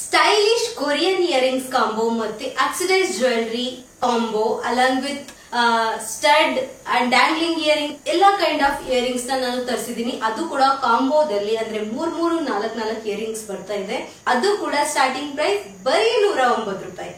Stylish Korean earrings combo ಮತ್ತೆ oxidise jewellery combo along with stud and dangling earring ಎಲ್ಲಾ kind of earrings ನಾನು ತರಿಸಿದೀನಿ. ಅದು ಕೂಡ ಕಾಂಬೋದಲ್ಲಿ ಅಂದ್ರೆ 3-4 ಇಯರಿಂಗ್ಸ್ ಬರ್ತಾ ಇದೆ. ಅದು ಕೂಡ ಸ್ಟಾರ್ಟಿಂಗ್ ಪ್ರೈಸ್ ಬರೀ 109 ರೂಪಾಯಿ.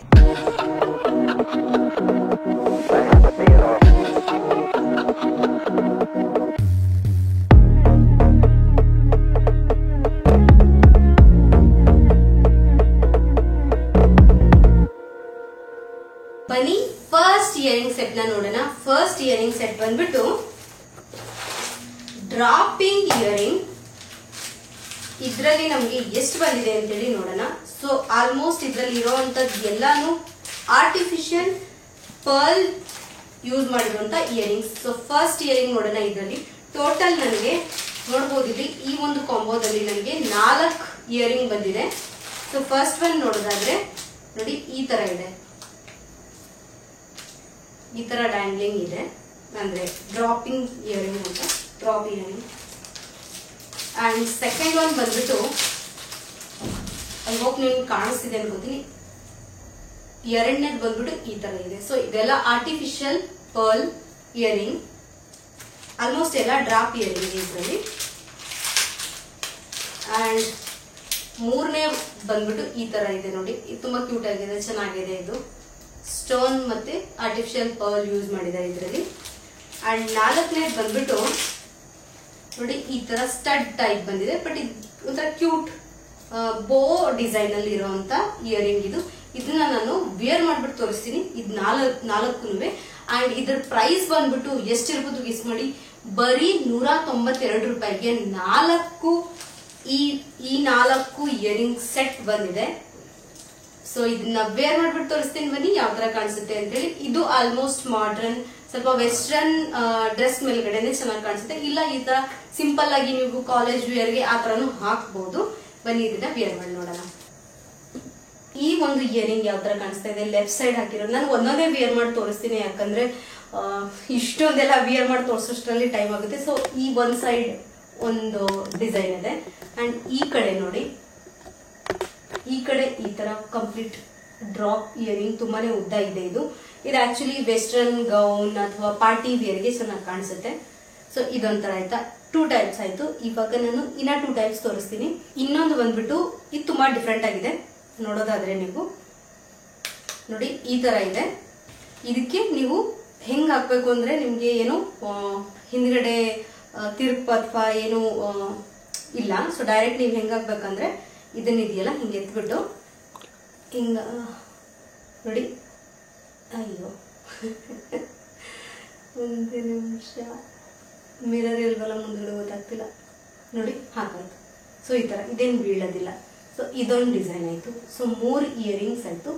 ಬನ್ನಿ ಫಸ್ಟ್ ಇಯರಿಂಗ್ ಸೆಟ್ ನ ನೋಡೋಣ. ಫಸ್ಟ್ ಇಯರಿಂಗ್ ಸೆಟ್ ಬಂದ್ಬಿಟ್ಟು ಡ್ರಾಪಿಂಗ್ ಇಯರಿಂಗ್. ಇದ್ರಲ್ಲಿ ನಮ್ಗೆ ಎಷ್ಟು ಬಂದಿದೆ ಅಂತ ಹೇಳಿ ನೋಡೋಣ. ಸೊ ಆಲ್ಮೋಸ್ಟ್ ಇದ್ರಲ್ಲಿ ಇರೋವಂಥದ್ದು ಎಲ್ಲಾನು ಆರ್ಟಿಫಿಷಿಯಲ್ ಪರ್ಲ್ ಯೂಸ್ ಮಾಡಿರುವಂತ ಇಯರಿಂಗ್ಸ್. ಸೊ ಫಸ್ಟ್ ಇಯರಿಂಗ್ ನೋಡೋಣ. ಇದರಲ್ಲಿ ಟೋಟಲ್ ನನಗೆ ನೋಡಬಹುದು, ಇಲ್ಲಿ ಈ ಒಂದು ಕಾಂಬೋದಲ್ಲಿ ನನಗೆ 4 ಇಯರಿಂಗ್ ಬಂದಿದೆ. ಸೊ ಫಸ್ಟ್ ಒನ್ ನೋಡೋದಾದ್ರೆ ನೋಡಿ, ಈ ತರ ಇದೆ, ಈ ತರ ಡ್ಯಾಂಗ್ಲಿಂಗ್ ಇದೆ, ಅಂದ್ರೆ ಡ್ರಾಪಿಂಗ್ ಇಯರಿಂಗ್ ಅಂತ, drop earring. And second one ಬಂದ್ಬಿಟ್ಟು ಐ ಹೋಪ್ ನಿಮ್ಗೆ ಕಾಣಿಸ್ತಿದೆ ಅನ್ಕೋತೀನಿ. ಎರಡನೇದು ಬಂದ್ಬಿಟ್ಟು ಈ ತರ ಇದೆ. ಸೊ ಇದೆಲ್ಲ ಆರ್ಟಿಫಿಷಿಯಲ್ ಪರ್ಲ್ ಇಯರಿಂಗ್, ಆಲ್ಮೋಸ್ಟ್ ಎಲ್ಲ ಡ್ರಾಪ್ ಇಯರಿಂಗ್ ಇದರಲ್ಲಿ. ಅಂಡ್ ಮೂರನೇ ಬಂದ್ಬಿಟ್ಟು ಈ ತರ ಇದೆ ನೋಡಿ, ಇದು ತುಂಬಾ ಕ್ಯೂಟ್ ಆಗಿದೆ, ಚೆನ್ನಾಗಿದೆ. ಇದು ಸ್ಟೋನ್ ಮತ್ತೆ ಆರ್ಟಿಫಿಷಿಯಲ್ ಪರ್ಲ್ ಯೂಸ್ ಮಾಡಿದ್ದಾರೆ ಇದರಲ್ಲಿ. ಅಂಡ್ ನಾಲ್ಕನೇದು ಬಂದ್ಬಿಟ್ಟು ನೋಡಿ, ಈ ತರ ಸ್ಟಡ್ ಟೈಪ್ ಬಂದಿದೆ, ಬಟ್ ಇದು ಒಂಥರ ಕ್ಯೂಟ್ ಬೋ ಡಿಸೈನ್ ಅಲ್ಲಿ ಇರುವಂತ ಇಯರಿಂಗ್ ಇದು. ಇದನ್ನ ನಾನು ವಿಯರ್ ಮಾಡ್ಬಿಟ್ಟು ತೋರಿಸ್ತೀನಿ. ಇದು ನಾಲ್ಕುನುವೆ. ಅಂಡ್ ಇದ್ರ ಪ್ರೈಸ್ ಬಂದ್ಬಿಟ್ಟು ಎಷ್ಟಿರ್ಬೋದು ಗೆಸ್ ಮಾಡಿ, ಬರೀ 192 ರೂಪಾಯಿಗೆ 4 ಈ 4 ಇಯರಿಂಗ್ ಸೆಟ್ ಬಂದಿದೆ. ಸೊ ಇದನ್ನ ವೇರ್ ಮಾಡ್ಬಿಟ್ಟು ತೋರಿಸ್ತೀನಿ ಬನ್ನಿ ಯಾವ ತರ ಕಾಣಿಸುತ್ತೆ ಅಂತ ಹೇಳಿ. ಇದು ಆಲ್ಮೋಸ್ಟ್ ಮಾಡರ್ನ್, ಸ್ವಲ್ಪ ವೆಸ್ಟರ್ನ್ ಡ್ರೆಸ್ ಮೇಲ್ಗಡೆನೆ ಚೆನ್ನಾಗಿ ಕಾಣಿಸುತ್ತೆ. ಇಲ್ಲ ಈ ತರ ಸಿಂಪಲ್ ಆಗಿ ನೀವು ಕಾಲೇಜ್ ವೇರ್ಗೆ ಆ ತರನು ಹಾಕ್ಬಹುದು. ಬನ್ನಿ ಇದನ್ನ ವೇರ್ ಮಾಡಿ ನೋಡೋಣ. ಈ ಒಂದು ಇಯರಿಂಗ್ ಯಾವ ತರ ಕಾಣಿಸ್ತಾ ಇದೆ, ಲೆಫ್ಟ್ ಸೈಡ್ ಹಾಕಿರೋದು. ನಾನು ಒಂದೊಂದೇ ವಿಯರ್ ಮಾಡಿ ತೋರಿಸ್ತೀನಿ, ಯಾಕಂದ್ರೆ ಇಷ್ಟೊಂದೆಲ್ಲ ವಿಯರ್ ಮಾಡಿ ತೋರಿಸೋಷ್ಟರಲ್ಲಿ ಟೈಮ್ ಆಗುತ್ತೆ. ಸೊ ಈ ಒಂದ್ ಸೈಡ್ ಒಂದು ಡಿಸೈನ್ ಇದೆ. ಅಂಡ್ ಈ ಕಡೆ ನೋಡಿ, ಈ ಕಡೆ ಈ ತರ ಕಂಪ್ಲೀಟ್ ಡ್ರಾಪ್ ಇಯರಿಂಗ್, ತುಂಬಾನೇ ಉದ್ದ ಇದೆ ಇದು. ಇದು ಆಕ್ಚುಲಿ ವೆಸ್ಟರ್ನ್ ಗೌನ್ ಅಥವಾ ಪಾರ್ಟಿ ವೇರ್ಗೆ ಚೆನ್ನಾಗಿ ಕಾಣಿಸುತ್ತೆ. ಸೊ ಇದೊಂಥರ ಆಯ್ತಾ, 2 ಟೈಪ್ಸ್ ಆಯ್ತು. ಇವಾಗ ನಾನು ಇನ್ನ 2 ಟೈಪ್ಸ್ ತೋರಿಸ್ತೀನಿ. ಇನ್ನೊಂದು ಬಂದ್ಬಿಟ್ಟು ಇದು ತುಂಬಾ ಡಿಫ್ರೆಂಟ್ ಆಗಿದೆ. ನೋಡೋದಾದ್ರೆ ನೀವು ನೋಡಿ, ಈ ತರ ಇದೆ. ಇದಕ್ಕೆ ನೀವು ಹೆಂಗ್ ಹಾಕ್ಬೇಕು ಅಂದ್ರೆ, ನಿಮ್ಗೆ ಏನು ಹಿಂದ್ಗಡೆ ತಿರುಪು ಅಥವಾ ಏನು ಇಲ್ಲ. ಸೊ ಡೈರೆಕ್ಟ್ ನೀವು ಹೆಂಗ್ ಹಾಕ್ಬೇಕಂದ್ರೆ, ಇದನ್ನಿದೆಯಲ್ಲ ಹಿಂಗೆ ಎತ್ಬಿಟ್ಟು ಹಿಂಗ ನೋಡಿ. ಅಯ್ಯೋ ಒಂದು ನಿಮಿಷ, ಮಿರರ್ ಇಲ್ವಲ್ಲ ಮುಂದ್ಗಡೆ ಗೊತ್ತಾಗ್ತಿಲ್ಲ ನೋಡಿ, ಹಾಕಾಯ್ತು. ಸೊ ಈ ತರ ಇದೇನು ಬೀಳೋದಿಲ್ಲ. ಸೊ ಇದೊಂದು ಡಿಸೈನ್ ಆಯ್ತು. ಸೊ 3 ಇಯರಿಂಗ್ಸ್ ಆಯ್ತು.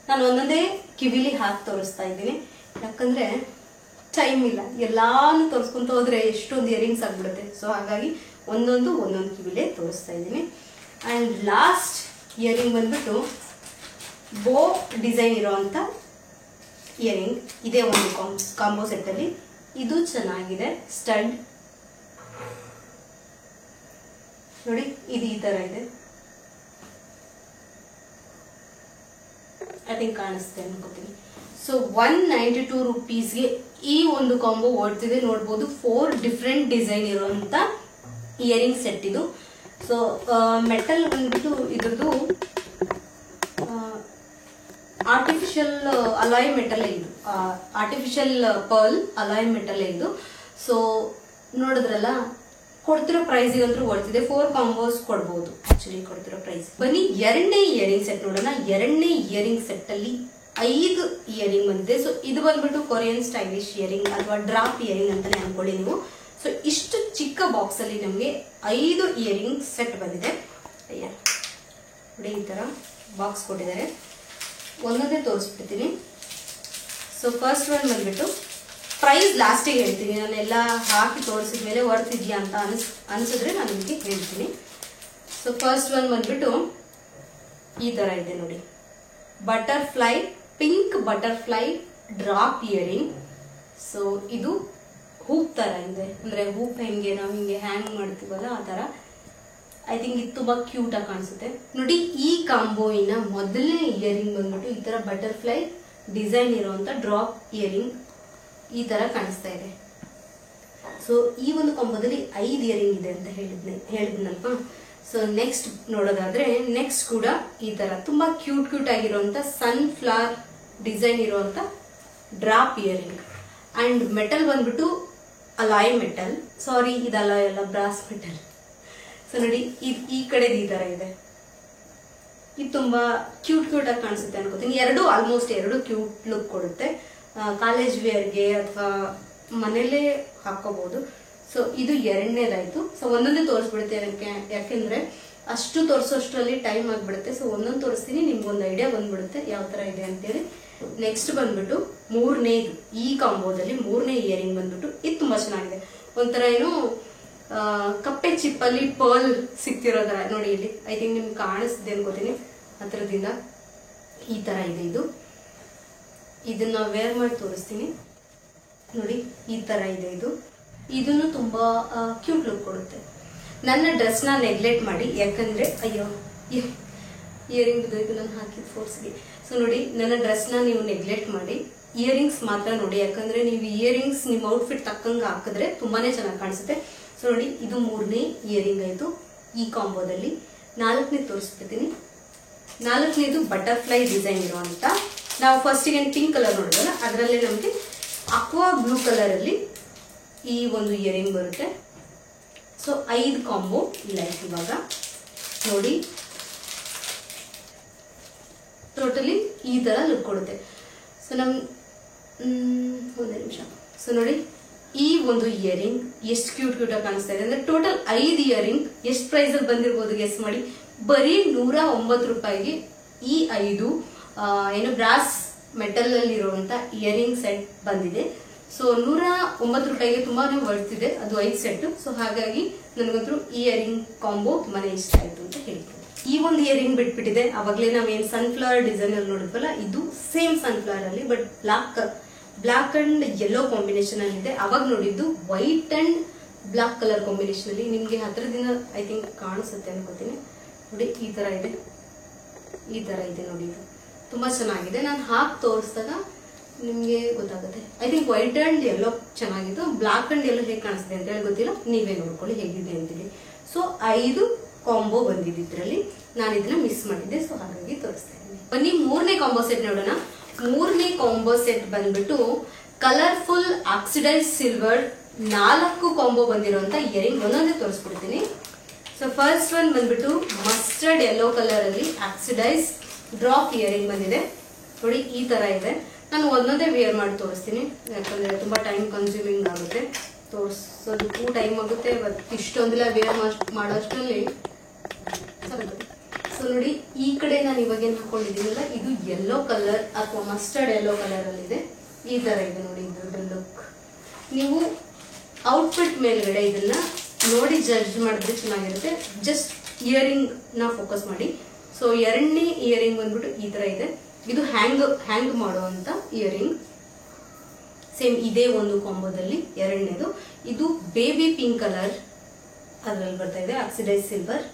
ನಾನು ಒಂದೊಂದೇ ಕಿವಿಲಿ ಹಾಕಿ ತೋರಿಸ್ತಾ ಇದ್ದೀನಿ, ಯಾಕಂದ್ರೆ ಟೈಮ್ ಇಲ್ಲ. ಎಲ್ಲಾನು ತೋರಿಸ್ಕೊಂತ ಹೋದ್ರೆ ಎಷ್ಟೊಂದು ಇಯರಿಂಗ್ಸ್ ಆಗ್ಬಿಡುತ್ತೆ. ಸೊ ಹಾಗಾಗಿ ಒಂದೊಂದು ಕಿವಿಲೇ ತೋರಿಸ್ತಾ ಇದ್ದೀನಿ. ಅಂಡ್ ಲಾಸ್ಟ್ ಇಯರಿಂಗ್ ಬಂದ್ಬಿಟ್ಟು ಬೋ ಡಿಸೈನ್ ಇರೋಂತ ಇಯರಿಂಗ್. ಇದೇ ಒಂದು ಕಾಂಬೋ ಸೆಟ್ ಅಲ್ಲಿ. ಇದು ಚೆನ್ನಾಗಿದೆ, ಸ್ಟಡ್ ನೋಡಿ, ಇದು ಈ ತರ ಇದೆ. ಐ ಥಿಂಕ್ ಕಾಣಿಸ್ತೆ ಅನ್ಕೋತೀನಿ. ಸೊ 192 ರುಪೀಸ್ಗೆ ಈ ಒಂದು ಕಾಂಬೋ ಓಡ್ತಿದೆ. ನೋಡ್ಬೋದು 4 ಡಿಫ್ರೆಂಟ್ ಡಿಸೈನ್ ಇರುವಂತ ಇಯರಿಂಗ್ ಸೆಟ್ ಇದು. ಸೊ ಮೆಟಲ್ ಬಂದ್ಬಿಟ್ಟು ಇದ್ರದ್ದು ಆರ್ಟಿಫಿಷಿಯಲ್ ಅಲಾಯ್ ಮೆಟಲ್ ಇದು, ಆರ್ಟಿಫಿಷಿಯಲ್ ಪರ್ಲ್ ಅಲಾಯ್ ಮೆಟಲ್ ಇದು. ಸೊ ನೋಡಿದ್ರಲ್ಲ, ಕೊಡ್ತಿರೋ ಪ್ರೈಸ್ ಅಂತೂ ಓಡ್ತಿದೆ. 4 ಕಾಂಬೋಸ್ ಕೊಡ್ಬೋದು ಆಕ್ಚುಲಿ ಕೊಡ್ತಿರೋ ಪ್ರೈಸ್. ಬನ್ನಿ ಎರಡನೇ ಇಯರಿಂಗ್ ಸೆಟ್ ನೋಡೋಣ. ಎರಡನೇ ಇಯರಿಂಗ್ ಸೆಟ್ ಅಲ್ಲಿ 5 ಇಯರಿಂಗ್ ಬಂದಿದೆ. ಸೊ ಇದು ಬಂದ್ಬಿಟ್ಟು ಕೊರಿಯನ್ ಸ್ಟೈಲಿಶ್ ಇಯರಿಂಗ್ ಅಥವಾ ಡ್ರಾಪ್ ಇಯರಿಂಗ್ ಅಂತಾನೆ ಅನ್ಕೊಳ್ಳಿ ನೀವು. ಸೊ ಇಷ್ಟು ಚಿಕ್ಕ ಬಾಕ್ಸ್ ಅಲ್ಲಿ ನಮಗೆ 5 ಇಯರಿಂಗ್ ಸೆಟ್ ಬಂದಿದೆ. ನೋಡಿ, ಈ ತರ ಬಾಕ್ಸ್ ಕೊಟ್ಟಿದ್ದಾರೆ. ಒಂದೊಂದೇ ತೋರಿಸ್ಬಿಡ್ತೀನಿ. ಸೊ ಫಸ್ಟ್ ಒನ್ ಬಂದ್ಬಿಟ್ಟು ಪ್ರೈಸ್ ಲಾಸ್ಟಿಗೆ ಹೇಳ್ತೀನಿ. ನಾನೆಲ್ಲ ಹಾಕಿ ತೋರಿಸಿದ ಮೇಲೆ ವರ್ತ್ ಇದೆಯಾ ಅಂತ ಅನಿಸಿದ್ರೆ ನಾನು ನಿಮಗೆ ಹೇಳ್ತೀನಿ. ಸೊ ಫಸ್ಟ್ ಒನ್ ಬಂದ್ಬಿಟ್ಟು ಈ ತರ ಇದೆ ನೋಡಿ, butterfly, pink butterfly drop earring. So ಇದು ಹೂಪ್ ತರ ಇದೆ, ಅಂದ್ರೆ ಹೂಪ್ ಹೆಂಗೆ ನಾವು ಹಿಂಗೆ ಹ್ಯಾಂಗ್ ಮಾಡ್ತೀವಲ್ಲ ಆ ತರ ಐ ಥಿಂಕ್ ಇದು ತುಂಬಾ ಕ್ಯೂಟ್ ಆಗಿ ಕಾಣಿಸುತ್ತೆ ನೋಡಿ. ಈ ಕಾಂಬೋಯಿನ ಮೊದಲನೇ ಇಯರಿಂಗ್ ಬಂದ್ಬಿಟ್ಟು ಈ ತರ ಬಟರ್ಫ್ಲೈ ಡಿಸೈನ್ ಇರುವಂತ ಡ್ರಾಪ್ ಇಯರಿಂಗ್ ಈ ತರ ಕಾಣಿಸ್ತಾ ಇದೆ. ಸೊ ಈ ಒಂದು ಕಾಂಬೋದಲ್ಲಿ 5 ಇಯರಿಂಗ್ ಇದೆ ಅಂತ ಹೇಳಿದ್ನಲ್ವಾ. ಸೊ ನೆಕ್ಸ್ಟ್ ನೋಡೋದಾದ್ರೆ ನೆಕ್ಸ್ಟ್ ಕೂಡ ಈ ತರ ತುಂಬಾ ಕ್ಯೂಟ್ ಆಗಿರುವಂತ ಸನ್ಫ್ಲವರ್ ಡಿಸೈನ್ ಇರುವಂತ ಡ್ರಾಪ್ ಇಯರಿಂಗ್ ಅಂಡ್ ಮೆಟಲ್ ಬಂದ್ಬಿಟ್ಟು ಅಲಾಯ್ ಮೆಟಲ್, ಸಾರಿ ಇದು ಅಲಾಯ್ ಅಲ್ಲ, ಬ್ರಾಸ್ ಮೆಟಲ್. ಸೊ ನೋಡಿ ಈ ಕಡೆ ಈ ತರ ಇದೆ. ಇದು ತುಂಬಾ ಕ್ಯೂಟ್ ಆಗಿ ಕಾಣಿಸುತ್ತೆ ಅನ್ಕೋತೀನಿ. ಆಲ್ಮೋಸ್ಟ್ ಎರಡು ಕ್ಯೂಟ್ ಲುಕ್ ಕೊಡುತ್ತೆ. ಕಾಲೇಜ್ ವೇರ್ಗೆ ಅಥವಾ ಮನೇಲೆ ಹಾಕೋಬಹುದು. ಸೊ ಇದು ಎರಡನೇದಾಯ್ತು. ಸೊ ಒಂದೊಂದೇ ತೋರಿಸ್ಬಿಡುತ್ತೆ ಯಾಕೆಂದ್ರೆ ಅಷ್ಟು ತೋರಿಸೋಷ್ಟರಲ್ಲಿ ಟೈಮ್ ಆಗ್ಬಿಡುತ್ತೆ. ಸೊ ಒಂದೊಂದು ತೋರಿಸ್ತೀನಿ, ನಿಮ್ಗೊಂದು ಐಡಿಯಾ ಬಂದ್ಬಿಡುತ್ತೆ ಯಾವ ತರ ಇದೆ ಅಂತೇಳಿ. ನೆಕ್ಸ್ಟ್ ಬಂದ್ಬಿಟ್ಟು ಮೂರನೇದು, ಈ ಕಾಂಬೋದಲ್ಲಿ ಮೂರನೇ ಇಯರಿಂಗ್ ಬಂದ್ಬಿಟ್ಟು ಇದು ತುಂಬಾ ಚೆನ್ನಾಗಿದೆ. ಒಂಥರ ಏನು ಕಪ್ಪೆ ಚಿಪ್ಪಲ್ಲಿ ಪರ್ಲ್ ಸಿಕ್ತಿರೋ ತರ ನೋಡಿ. ಇಲ್ಲಿ ಐ ಥಿಂಕ್ ನಿಮ್ಗೆ ಕಾಣಿಸ್ತಿದೆ ಅನ್ಕೋತೀನಿ ಹತ್ರದಿಂದ. ಈ ತರ ಇದೆ ಇದು. ಇದನ್ನ ವೇರ್ ಮಾಡಿ ತೋರಿಸ್ತೀನಿ ನೋಡಿ. ಈ ತರ ಇದೆ ಇದು. ಇದನ್ನು ತುಂಬಾ ಕ್ಯೂಟ್ ಲುಕ್ ಕೊಡುತ್ತೆ. ನನ್ನ ಡ್ರೆಸ್ ನ ನೆಗ್ಲೆಕ್ಟ್ ಮಾಡಿ, ಯಾಕಂದ್ರೆ ಅಯ್ಯೋ ಇಯರಿಂಗ್ ಇದು ನಾನು ಹಾಕಿದ ಫೋರ್ಸ್ಗೆ. ಸೊ ನೋಡಿ, ನನ್ನ ಡ್ರೆಸ್ ನ ನೀವು ನೆಗ್ಲೆಕ್ಟ್ ಮಾಡಿ ಇಯರಿಂಗ್ಸ್ ಮಾತ್ರ ನೋಡಿ, ಯಾಕಂದ್ರೆ ನೀವು ಇಯರಿಂಗ್ಸ್ ನಿಮ್ಮ ಔಟ್ಫಿಟ್ ತಕ್ಕಂಗ ಹಾಕಿದ್ರೆ ತುಂಬಾನೇ ಚೆನ್ನಾಗಿ ಕಾಣಿಸುತ್ತೆ. ಸೊ ನೋಡಿ, ಇದು ಮೂರನೇ ಇಯರಿಂಗ್ ಆಯ್ತು ಈ ಕಾಂಬೋದಲ್ಲಿ. ನಾಲ್ಕನೇ ತೋರಿಸ್ಬಿಡ್ತೀನಿ. ನಾಲ್ಕನೇದು ಬಟರ್ಫ್ಲೈ ಡಿಸೈನ್ ಇರುವಂತ, ನಾವು ಫಸ್ಟಿಗೆ ಪಿಂಕ್ ಕಲರ್ ನೋಡಿದ್ವಲ್ಲ ಅದರಲ್ಲೇ ನಮಗೆ ಅಕ್ವಾ ಬ್ಲೂ ಕಲರ್ ಅಲ್ಲಿ ಈ ಒಂದು ಇಯರಿಂಗ್ ಬರುತ್ತೆ. ಸೊ 5 ಕಾಂಬೋ ಇಲ್ಲ ಇವಾಗ ನೋಡಿ. ಟೋಟಲಿ ಈ ತರ ಲುಕ್ ಕೊಡುತ್ತೆ. ಸೊ ಒಂದೇ ನಿಮಿಷ. ಸೊ ನೋಡಿ, ಈ ಒಂದು ಇಯರಿಂಗ್ ಎಷ್ಟು ಕ್ಯೂಟ್ ಆಗಿ ಕಾಣಿಸ್ತಾ ಇದೆ ಅಂದ್ರೆ ಟೋಟಲ್ 5 ಇಯರಿಂಗ್ ಎಷ್ಟು ಪ್ರೈಸ್ ಅಲ್ಲಿ ಬಂದಿರಬಹುದು ಗೆಸ್ ಮಾಡಿ. ಬರೀ 109 ರೂಪಾಯಿಗೆ ಈ 5 ಏನು ಬ್ರಾಸ್ ಮೆಟಲ್ ಅಲ್ಲಿ ಇರುವಂತ ಇಯರಿಂಗ್ ಸೆಟ್ ಬಂದಿದೆ. ಸೊ 109 ರೂಪಾಯಿಗೆ ತುಂಬಾನೇ ವರ್ತಿದೆ ಅದು 5 ಸೆಟ್. ಸೊ ಹಾಗಾಗಿ ನನಗಂತೂ ಈ ಇಯರಿಂಗ್ ಕಾಂಬೋ ತುಂಬಾನೇ ಇಷ್ಟ ಆಯ್ತು ಅಂತ ಹೇಳ್ತೀನಿ. ಈ ಒಂದು ಇಯರಿಂಗ್ ಬಿಟ್ಬಿಟ್ಟಿದೆ. ಅವಾಗಲೇ ನಾವೇನ್ ಸನ್ಫ್ಲವರ್ ಡಿಸೈನ್ ಅಲ್ಲಿ ನೋಡಿದ್ವಲ್ಲ, ಇದು ಸೇಮ್ ಸನ್ಫ್ಲವರ್ ಅಲ್ಲಿ but black and yellow combination ಅಲ್ಲಿ ಇದೆ. ಅವಾಗ ನೋಡಿದ್ದು white and black colour combination ಅಲ್ಲಿ. ನಿಮ್ಗೆ ಹತ್ರದಿಂದ ಐ ಥಿಂಕ್ ಕಾಣಿಸುತ್ತೆ ಅನ್ಕೋತೀನಿ ನೋಡಿ. ಈ ತರ ಇದೆ, ಈ ತರ ಇದೆ ನೋಡಿ. ಇದು ತುಂಬಾ ಚೆನ್ನಾಗಿದೆ. ನಾನು ಹಾಕಿ ತೋರಿಸಿದಾಗ ನಿಮ್ಗೆ ಗೊತ್ತಾಗುತ್ತೆ. I think white and yellow ಚೆನ್ನಾಗಿತ್ತು. ಬ್ಲಾಕ್ ಅಂಡ್ ಯೆಲ್ಲೋ ಹೇಗೆ ಕಾಣಿಸ್ತಿದೆ ಅಂತ ಹೇಳಿ ಗೊತ್ತಿಲ್ಲ, ನೀವೇ ನೋಡ್ಕೊಳ್ಳಿ ಹೇಗಿದೆ ಅಂತೇಳಿ. ಸೊ 5 ಕಾಂಬೋ ಬಂದಿದ್ದು ಇದ್ರಲ್ಲಿ. ನಾನು ಇದನ್ನ ಮಿಸ್ ಮಾಡಿದ್ದೆ, ಸೊ ಹಾಗಾಗಿ ತೋರಿಸ್ತಾ ಇದ್ದೀನಿ. ಬನ್ನಿ ಮೂರನೇ ಕಾಂಬೋ ಸೆಟ್ ನೋಡೋಣ. ಮೂರನೇ ಕಾಂಬೋ ಸೆಟ್ ಬಂದ್ಬಿಟ್ಟು ಕಲರ್ಫುಲ್ ಆಕ್ಸಿಡೈಸ್ ಸಿಲ್ವರ್ 4 ಕಾಂಬೋ ಬಂದಿರುವಂತ ಇಯರಿಂಗ್ ಒಂದೊಂದೇ ತೋರಿಸ್ಬಿಡ್ತೀನಿ. ಸೊ ಫಸ್ಟ್ ಒನ್ ಬಂದ್ಬಿಟ್ಟು ಮಸ್ಟರ್ಡ್ ಯೆಲ್ಲೋ ಕಲರ್ ಅಲ್ಲಿ ಆಕ್ಸಿಡೈಸ್ ಡ್ರಾಪ್ ಇಯರಿಂಗ್ ಬಂದಿದೆ ನೋಡಿ. ಈ ತರ ಇದೆ. ನಾನು ಒಂದೊಂದೇ ವೇರ್ ಮಾಡಿ ತೋರಿಸ್ತೀನಿ, ಯಾಕಂದ್ರೆ ತುಂಬಾ ಟೈಮ್ ಕನ್ಸ್ಯೂಮಿಂಗ್ ಆಗುತ್ತೆ. ತೋರಿಸೋದಕ್ಕೂ ಟೈಮ್ ಆಗುತ್ತೆ. ಇಷ್ಟೊಂದಿಲ್ಲ ವೇರ್ ಮಾಡೋಷ್ಟರಲ್ಲಿ. ಸೊ ನೋಡಿ, ಈ ಕಡೆ ನಾನು ಇವಾಗ ಏನ್ ಹಾಕೊಂಡಿದ್ದೀನಲ್ಲ, ಇದು ಯೆಲ್ಲೋ ಕಲರ್ ಅಥವಾ ಮಸ್ಟರ್ಡ್ ಯೆಲ್ಲೋ ಕಲರ್ ಅಲ್ಲಿ ಇದೆ. ಈ ತರ ಇದೆ ನೋಡಿ ಇದ್ರದ್ದು ಲುಕ್. ನೀವು ಔಟ್ಫಿಟ್ ಮೇಲ್ಗಡೆ ಇದನ್ನ ನೋಡಿ ಜಡ್ಜ್ ಮಾಡಿದ್ರೆ ಚೆನ್ನಾಗಿರುತ್ತೆ. ಜಸ್ಟ್ ಇಯರಿಂಗ್ ನ ಫೋಕಸ್ ಮಾಡಿ. ಸೊ ಎರಡನೇ ಇಯರಿಂಗ್ ಬಂದ್ಬಿಟ್ಟು ಈ ತರ ಇದೆ. ಇದು ಹ್ಯಾಂಗ್ ಮಾಡುವಂತ ಇಯರಿಂಗ್. ಸೇಮ್ ಇದೇ ಒಂದು ಕಾಂಬೋದಲ್ಲಿ ಎರಡನೇದು. ಇದು ಬೇಬಿ ಪಿಂಕ್ ಕಲರ್ ಅದ್ರಲ್ಲಿ ಬರ್ತಾ ಇದೆ, ಆಕ್ಸಿಡೈಸ್ ಸಿಲ್ವರ್.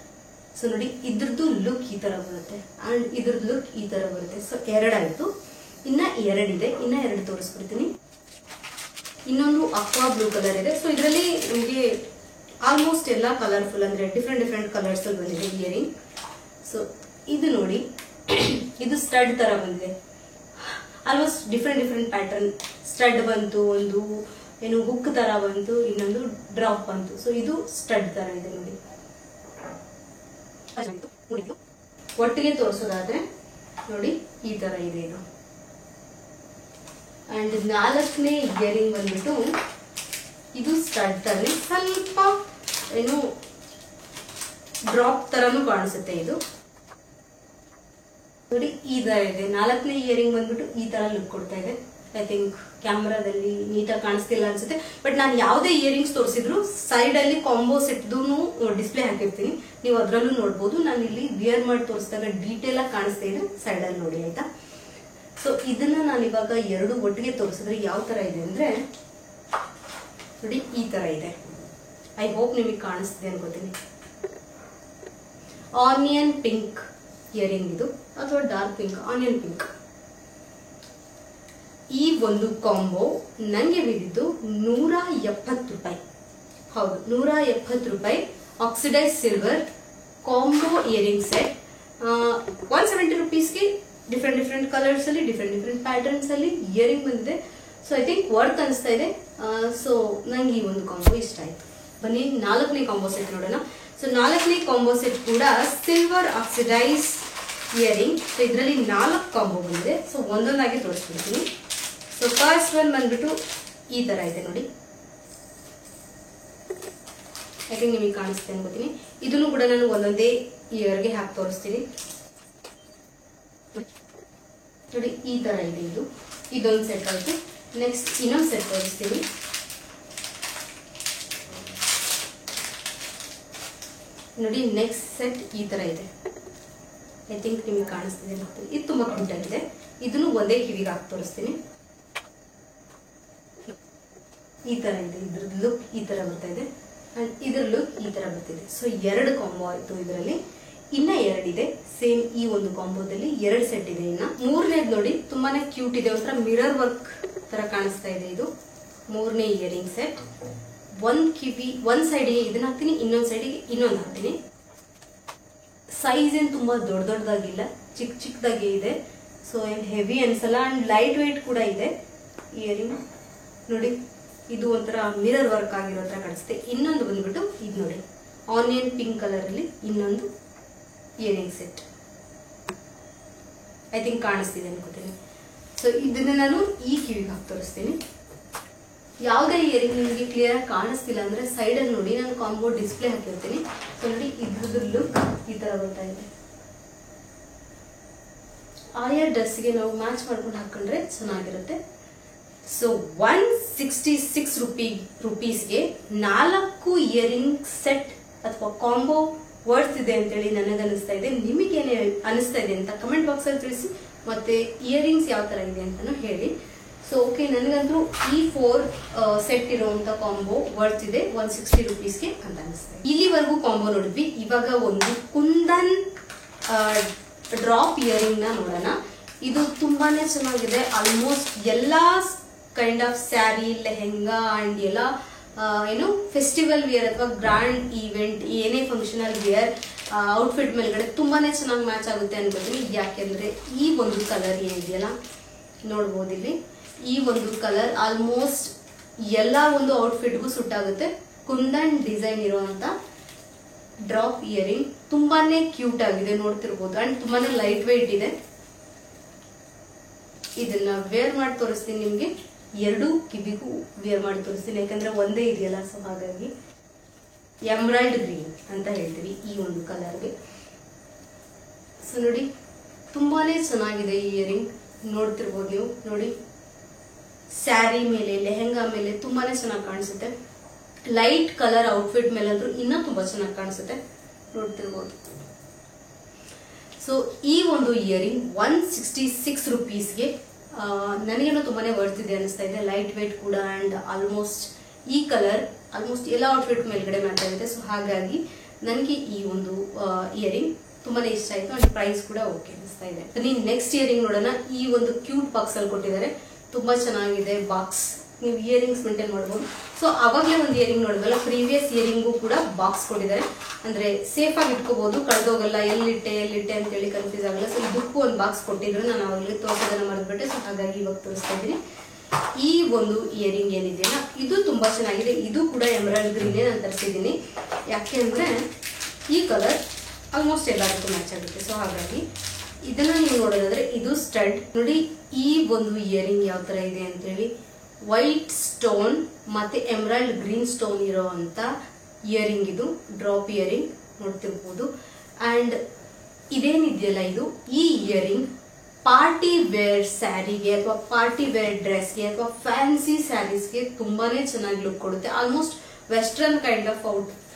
ಸೊ ನೋಡಿ, ಇದ್ರದ್ದು ಲುಕ್ ಈ ತರ ಬರುತ್ತೆ ಅಂಡ್ ಇದ್ರದ್ದು ಲುಕ್ ಈ ತರ ಬರುತ್ತೆ. ಸೊ ಎರಡಾಯ್ತು. ಇನ್ನ ಎರಡಿದೆ, ಇನ್ನ 2 ತೋರಿಸ್ಬಿಡ್ತೀನಿ. ಇನ್ನೊಂದು ಅಕ್ವಾ ಬ್ಲೂ ಕಲರ್ ಇದೆ. ಸೊ ಇದರಲ್ಲಿ ನಿಮಗೆ ಆಲ್ಮೋಸ್ಟ್ ಎಲ್ಲ ಕಲರ್ಫುಲ್ ಅಂದ್ರೆ ಡಿಫ್ರೆಂಟ್ ಕಲರ್ಸ್ ಅಲ್ಲಿ ಬಂದಿದೆ ಇಯರಿಂಗ್. ಸೊ ಇದು ನೋಡಿ, ಇದು ಸ್ಟಡ್ ತರ ಬಂದಿದೆ. Almost different pattern. ಸ್ಟಡ್ ಬಂತು, ಒಂದು ಏನು ಹುಕ್ ತರ ಬಂತು, ಇನ್ನೊಂದು ಡ್ರಾಪ್ ಬಂತು. ಸೊ ಇದು ಸ್ಟಡ್ ತರ ಇದೆ ನೋಡಿ. ಒಟ್ಟಿಗೆ ತೋರಿಸೋದಾದ್ರೆ ನೋಡಿ ಈ ತರ ಇದೆ ಇದು. ಅಂಡ್ 4ನೇ ಇಯರಿಂಗ್ ಬಂದ್ಬಿಟ್ಟು ಇದು ಸ್ಟಡ್ ತರ, ಸ್ವಲ್ಪ ಏನು ಡ್ರಾಪ್ ತರನು ಕಾಣಿಸುತ್ತೆ ಇದು ನೋಡಿ. ಈ ತರ ಇದೆ. 4ನೇ ಇಯರಿಂಗ್ ಬಂದ್ಬಿಟ್ಟು ಈ ತರ ಲುಕ್ ಕೊಡ್ತಾ ಇದೆ. ಐ ಥಿಂಕ್ ಕ್ಯಾಮ್ರಾದಲ್ಲಿ ನೀಟಾಗಿ ಕಾಣಿಸ್ತಿಲ್ಲ ಅನ್ಸುತ್ತೆ. ಬಟ್ ನಾನು ಯಾವುದೇ ಇಯರಿಂಗ್ಸ್ ತೋರಿಸಿದ್ರು ಸೈಡ್ ಅಲ್ಲಿ ಕಾಂಬೋ ಸೆಟ್ದು ಡಿಸ್ಪ್ಲೇ ಹಾಕಿರ್ತೀನಿ, ನೀವು ಅದ್ರಲ್ಲೂ ನೋಡ್ಬೋದು. ನಾನು ಇಲ್ಲಿ ವಿಯರ್ ಮಾಡಿ ತೋರಿಸಿದಾಗ ಡೀಟೇಲ್ ಆಗಿ ಕಾಣಿಸ್ತಾ ಇದೆ, ಸೈಡ್ ಅಲ್ಲಿ ನೋಡಿ ಆಯ್ತಾ. ಸೊ ಇದನ್ನ ನಾನು ಇವಾಗ 2 ಒಟ್ಟಿಗೆ ತೋರಿಸಿದ್ರೆ ಯಾವ ತರ ಇದೆ ಅಂದ್ರೆ ನೋಡಿ ಈ ತರ ಇದೆ. ಐ ಹೋಪ್ ನಿಮಗೆ ಕಾಣಿಸ್ತಿದೆ ಅನ್ಕೋತೀನಿ. ಆನಿಯನ್ ಪಿಂಕ್ ಇಯರಿಂಗ್ ಇದು, ಅಥವಾ ಡಾರ್ಕ್ ಪಿಂಕ್, ಆನಿಯನ್ ಪಿಂಕ್. ಈ ಒಂದು ಕಾಂಬೋ ನಂಗೆ ಬಿದ್ದಿದ್ದು 170 ರೂಪಾಯಿ. ಹೌದು, 170 ರೂಪಾಯಿ. Oxidise silver combo earring set. 170 ರುಪೀಸ್ಗೆ ಡಿಫ್ರೆಂಟ್ ಕಲರ್ಸ್ ಅಲ್ಲಿ ಡಿಫ್ರೆಂಟ್ ಪ್ಯಾಟರ್ನ್ಸ್ ಅಲ್ಲಿ ಇಯರಿಂಗ್ ಬಂದಿದೆ. ಸೊ ಐ ಥಿಂಕ್ ವರ್ತ್ ಅನಿಸ್ತಾ ಇದೆ. ಸೊ ನಂಗೆ ಈ ಒಂದು ಕಾಂಬೋ ಇಷ್ಟ ಆಯ್ತು. ಬನ್ನಿ 4ನೇ ಕಾಂಬೋ ಸೆಟ್ ನೋಡೋಣ. ಸೊ 4ನೇ ಕಾಂಬೋ ಸೆಟ್ ಕೂಡ ಸಿಲ್ವರ್ ಆಕ್ಸಿಡೈಸ್ ಇಯರಿಂಗ್. ಸೊ ಇದರಲ್ಲಿ 4 ಕಾಂಬೋ ಬಂದಿದೆ. ಸೊ ಒಂದೊಂದಾಗಿ ತೋರಿಸ್ಬಿಡ್ತೀನಿ. ಸೊ ಫಸ್ಟ್ ಒನ್ ಬಂದ್ಬಿಟ್ಟು ಈ ತರ ಇದೆ ನೋಡಿ. ಐ ಥಿಂಕ್ ನಿಮಗೆ ಕಾಣಿಸ್ತೆ ಅನ್ಕೋತೀನಿ. ಇದನ್ನು ಕೂಡ ನಾನು ಒಂದೊಂದೇ ಇಯರ್ಗೆ ಹಾಕಿ ತೋರಿಸ್ತೀನಿ ನೋಡಿ. ಈ ತರ ಇದೆ ಇದು. ಇದೊಂದು ಸೆಟ್ ಆಯ್ತು. ನೆಕ್ಸ್ಟ್ ಇನ್ನೊಂದು ಸೆಟ್ ತೋರಿಸ್ತೀನಿ. ನೋಡಿ ನೆಕ್ಸ್ಟ್ ಸೆಟ್ ಈ ತರ ಇದೆ. ಐ ಥಿಂಕ್ ನಿಮ್ಗೆ ಕಾಣಿಸ್ತಿದೆ. ಇದು ತುಂಬಾ ಕ್ಯೂಟ್ ಆಗಿದೆ. ಇದನ್ನು ಒಂದೇ ಕಿವಿಗೆ ಹಾಕಿ ತೋರಿಸ್ತೀನಿ. ಈ ತರ ಇದೆ. ಇದ್ರದ್ದು ಲುಕ್ ಈ ತರ ಬರ್ತಾ ಇದೆ ಅಂಡ್ ಇದ್ರ ಲುಕ್ ಈ ತರ ಬರ್ತಿದೆ. ಸೊ 2 ಕಾಂಬೋ ಆಯ್ತು ಇದರಲ್ಲಿ. ಇನ್ನ 2 ಇದೆ ಸೇಮ್. ಈ ಒಂದು ಕಾಂಬೋದಲ್ಲಿ 2 ಸೆಟ್ ಇದೆ. ಇನ್ನ 3ನೇದು ನೋಡಿ ತುಂಬಾನೇ ಕ್ಯೂಟ್ ಇದೆ. ಒಂಥರ ಮಿರರ್ ವರ್ಕ್ ತರ ಕಾಣಿಸ್ತಾ ಇದೆ. ಇದು 3ನೇ ಇಯರಿಂಗ್ ಸೆಟ್. ಒಂದ್ ಸೈಡ್ಗೆ ಇದನ್ನ ಹಾಕ್ತೀನಿ, ಇನ್ನೊಂದ್ ಸೈಡಿಗೆ ಇನ್ನೊಂದು ಹಾಕ್ತೀನಿ. ಸೈಜ್ ಏನ್ ತುಂಬಾ ದೊಡ್ಡದಾಗಿಲ್ಲ, ಚಿಕ್ಕದಾಗಿ ಇದೆ. ಸೊ ಏನ್ ಹೆವಿ ಅನ್ಸಲ್ಲ ಅಂಡ್ ಲೈಟ್ ವೇಟ್ ಕೂಡ ಇದೆ ಇಯರಿಂಗ್ ನೋಡಿ. ಇದು ಒಂಥರ ಮಿರರ್ ವರ್ಕ್ ಆಗಿರೋ ತರ ಕಾಣಿಸುತ್ತೆ. ಇನ್ನೊಂದು ಬಂದ್ಬಿಟ್ಟು ಇದು ನೋಡಿ, ಆನಿಯನ್ ಪಿಂಕ್ ಕಲರ್ ಅಲ್ಲಿ ಇನ್ನೊಂದು ಇಯರಿಂಗ್ ಸೆಟ್. ಐ ಥಿಂಕ್ ಕಾಣಿಸ್ತಿದೆ ಅನ್ಕೋತೀನಿ. ಸೊ ಇದನ್ನ ನಾನು ಈ ಕಿವಿಗೆ ಹಾಕಿ ತೋರಿಸ್ತೀನಿ. ಯಾವುದೇ ಇಯರಿಂಗ್ ನಿಮಗೆ ಕ್ಲಿಯರ್ ಆಗಿ ಕಾಣಿಸ್ತಿಲ್ಲ ಅಂದ್ರೆ ಸೈಡ್ ಅಲ್ಲಿ ನೋಡಿ, ನಾನು ಕಾಂಬೋ ಡಿಸ್ಪ್ಲೇ ಹಾಕಿರ್ತೀನಿ. ಸೊ ನೋಡಿ ಇದ್ರದ್ದು ಲುಕ್ ಈ ತರ ಬರ್ತಾ ಇದೆ. ಆಯಾ ಡ್ರೆಸ್ಗೆ ನಾವು ಮ್ಯಾಚ್ ಮಾಡ್ಕೊಂಡು ಹಾಕೊಂಡ್ರೆ ಚೆನ್ನಾಗಿರುತ್ತೆ. ಸೊ 166 ರುಪೀಸ್ಗೆ 4 ಇಯರಿಂಗ್ ಸೆಟ್ ಅಥವಾ ಕಾಂಬೋ ವರ್ತ್ ಇದೆ ಅಂತೇಳಿ ನನಗನ್ನಿಸ್ತಾ ಇದೆ. ನಿಮಗೇನೆ ಅನಿಸ್ತಾ ಇದೆ ಅಂತ ಕಮೆಂಟ್ ಬಾಕ್ಸ್ ಅಲ್ಲಿ ತಿಳಿಸಿ. ಮತ್ತೆ ಇಯರಿಂಗ್ಸ್ ಯಾವ ತರ ಇದೆ ಅಂತಾನು ಹೇಳಿ. ಸೊ ಓಕೆ, ನನಗಂತೂ ಈ 4 ಸೆಟ್ ಇರುವಂತ ಕಾಂಬೋ ವರ್ತ್ ಇದೆ 160 ರುಪೀಸ್ಗೆ ಅಂತ ಅನಿಸ್ತಾ ಇದೆ. ಇಲ್ಲಿವರೆಗೂ ಕಾಂಬೋ ನೋಡಿದ್ವಿ. ಇವಾಗ ಒಂದು ಕುಂದನ್ ಡ್ರಾಪ್ ಇಯರಿಂಗ್ ನ ನೋಡೋಣ. ಇದು ತುಂಬಾನೇ ಚೆನ್ನಾಗಿದೆ. ಆಲ್ಮೋಸ್ಟ್ ಎಲ್ಲಾ kind of sari, lehenga and ಎಲ್ಲ ಏನು ಫೆಸ್ಟಿವಲ್ ವಿಯರ್ ಅಥವಾ ಗ್ರ್ಯಾಂಡ್ ಈವೆಂಟ್ ಏನೇ ಫಂಕ್ಷನಲ್ ವಿಯರ್ ಔಟ್ಫಿಟ್ ಮೇಲ್ಗಡೆ ತುಂಬಾನೇ ಚೆನ್ನಾಗಿ ಮ್ಯಾಚ್ ಆಗುತ್ತೆ ಅನ್ಕೋತೀನಿ. ಯಾಕೆಂದ್ರೆ ಈ ಒಂದು ಕಲರ್ ಏನಿದೆಯಲ್ಲ ನೋಡ್ಬೋದು ಇಲ್ಲಿ, ಈ ಒಂದು ಕಲರ್ ಆಲ್ಮೋಸ್ಟ್ ಎಲ್ಲ ಒಂದು ಔಟ್ಫಿಟ್ಗೂ ಸೂಟ್ ಆಗುತ್ತೆ. ಕುಂದನ್ ಡಿಸೈನ್ ಇರುವಂತ ಡ್ರಾಪ್ ಇಯರಿಂಗ್ ತುಂಬಾನೇ ಕ್ಯೂಟ್ ಆಗಿದೆ, ನೋಡ್ತಿರ್ಬೋದು. ಅಂಡ್ ತುಂಬಾನೇ ಲೈಟ್ ವೇಟ್ ಇದೆ. ಇದನ್ನ ವೇರ್ ಮಾಡಿ ತೋರಿಸ್ತೀನಿ ನಿಮ್ಗೆ. 2 ಕಿವಿಗೂ ವೇರ್ ಮಾಡಿ ತೋರಿಸ್ತೀನಿ, ಯಾಕಂದ್ರೆ ಒಂದೇ ಇದೆಯಲ್ಲ. ಸೊ ಹಾಗಾಗಿ ಎಮ್ರಾಯ್ಡ್ ಗ್ರೀನ್ ಅಂತ ಹೇಳ್ತೀವಿ ಈ ಒಂದು ಕಲರ್ಗೆ. ಸೊ ನೋಡಿ ತುಂಬಾನೇ ಚೆನ್ನಾಗಿದೆ ಈ ಇಯರಿಂಗ್. ನೋಡ್ತಿರ್ಬೋದು ನೀವು ನೋಡಿ, ಸ್ಯಾರಿ ಮೇಲೆ, ಲೆಹೆಂಗಾ ಮೇಲೆ ತುಂಬಾನೇ ಚೆನ್ನಾಗಿ ಕಾಣಿಸುತ್ತೆ. ಲೈಟ್ ಕಲರ್ ಔಟ್ಫಿಟ್ ಮೇಲೆ ಅಂದ್ರೂ ಇನ್ನೂ ತುಂಬಾ ಚೆನ್ನಾಗಿ ಕಾಣಿಸುತ್ತೆ, ನೋಡ್ತಿರ್ಬೋದು. ಸೊ ಈ ಒಂದು ಇಯರಿಂಗ್ 166 ರುಪೀಸ್ಗೆ ನನಗೇನೋ ತುಂಬಾನೇ ವರ್ತ್ ಇದೆ ಅನಿಸ್ತಾ ಇದೆ. ಲೈಟ್ ವೇಟ್ ಕೂಡ ಅಂಡ್ ಆಲ್ಮೋಸ್ಟ್ ಈ ಕಲರ್ ಆಲ್ಮೋಸ್ಟ್ ಎಲ್ಲ ಔಟ್ಫಿಟ್ ಮೇಲ್ಗಡೆ ಮ್ಯಾಚ್ ಆಗುತ್ತೆ. ಸೊ ಹಾಗಾಗಿ ನನಗೆ ಈ ಒಂದು ಇಯರಿಂಗ್ ತುಂಬಾನೇ ಇಷ್ಟ ಆಯ್ತು. ಅಂಡ್ ಪ್ರೈಸ್ ಕೂಡ ಓಕೆ ಅನಿಸ್ತಾ ಇದೆ. ನೆಕ್ಸ್ಟ್ ಇಯರಿಂಗ್ ನೋಡೋಣ. ಈ ಒಂದು ಕ್ಯೂಟ್ ಬಾಕ್ಸ್ ಅಲ್ಲಿ ಕೊಟ್ಟಿದ್ದಾರೆ, ತುಂಬಾ ಚೆನ್ನಾಗಿದೆ ಬಾಕ್ಸ್. ನೀವು ಇಯರಿಂಗ್ಸ್ ಮೇಂಟೈನ್ ಮಾಡಬಹುದು. ಸೊ ಅವಾಗಲೇ ಒಂದು ಇಯರಿಂಗ್ ನೋಡಿದ್ವಲ್ಲ, ಪ್ರೀವಿಯಸ್ ಇಯರಿಂಗು ಕೂಡ ಬಾಕ್ಸ್ ಕೊಟ್ಟಿದ್ದಾರೆ. ಅಂದ್ರೆ ಸೇಫ್ ಆಗಿ ಇಟ್ಕೋಬಹುದು, ಕಳೆದೋಗಲ್ಲ, ಎಲ್ಲಿಟ್ಟೆ ಅಂತ ಹೇಳಿ ಕನ್ಫ್ಯೂಸ್ ಆಗಲ್ಲ. ಸೊ ಇದಕ್ಕೂ ಒಂದು ಬಾಕ್ಸ್ ಕೊಟ್ಟಿದ್ರು, ನಾನು ಅವಾಗಲೇ ತೋರಿಸೋದನ್ನ ಮರೆದ್ಬಿಟ್ಟೆ. ಸೊ ಹಾಗಾಗಿ ಇವಾಗ ತೋರಿಸ್ತಾ ಇದ್ದೀನಿ. ಈ ಒಂದು ಇಯರಿಂಗ್ ಏನಿದೆಯಲ್ಲ ಇದು ತುಂಬಾ ಚೆನ್ನಾಗಿದೆ. ಇದು ಕೂಡ ಎಮರಾಲ್ಡ್ ಗ್ರೀನ್ ನಾನು ತರಿಸಿದ್ದೀನಿ. ಯಾಕೆ ಅಂದ್ರೆ ಈ ಕಲರ್ ಆಲ್ಮೋಸ್ಟ್ ಎಲ್ಲದಕ್ಕೂ ಮ್ಯಾಚ್ ಆಗುತ್ತೆ. ಸೊ ಹಾಗಾಗಿ ಇದನ್ನ ನೀವು ನೋಡೋದಾದ್ರೆ ಇದು ಸ್ಟಡ್ ನೋಡಿ. ಈ ಒಂದು ಇಯರಿಂಗ್ ಯಾವ ತರ ಇದೆ ಅಂತ ಹೇಳಿ, ವೈಟ್ ಸ್ಟೋನ್ ಮತ್ತೆ ಎಮರಾಲ್ಡ್ ಗ್ರೀನ್ ಸ್ಟೋನ್ ಇರೋಂತ ಇಯರಿಂಗ್. ಇದು ಡ್ರಾಪ್ ಇಯರಿಂಗ್ ನೋಡ್ತಿರ್ಬೋದು. ಅಂಡ್ ಇದೇನಿದೆಯಲ್ಲ ಇದು, ಈ ಇಯರಿಂಗ್ ಪಾರ್ಟಿ ವೇರ್ ಸ್ಯಾರಿಗೆ ಅಥವಾ ಪಾರ್ಟಿ ವೇರ್ ಡ್ರೆಸ್ಗೆ ಅಥವಾ ಫ್ಯಾನ್ಸಿ ಸ್ಯಾರೀಸ್ಗೆ ತುಂಬಾನೇ ಚೆನ್ನಾಗಿ ಲುಕ್ ಕೊಡುತ್ತೆ. Almost western kind of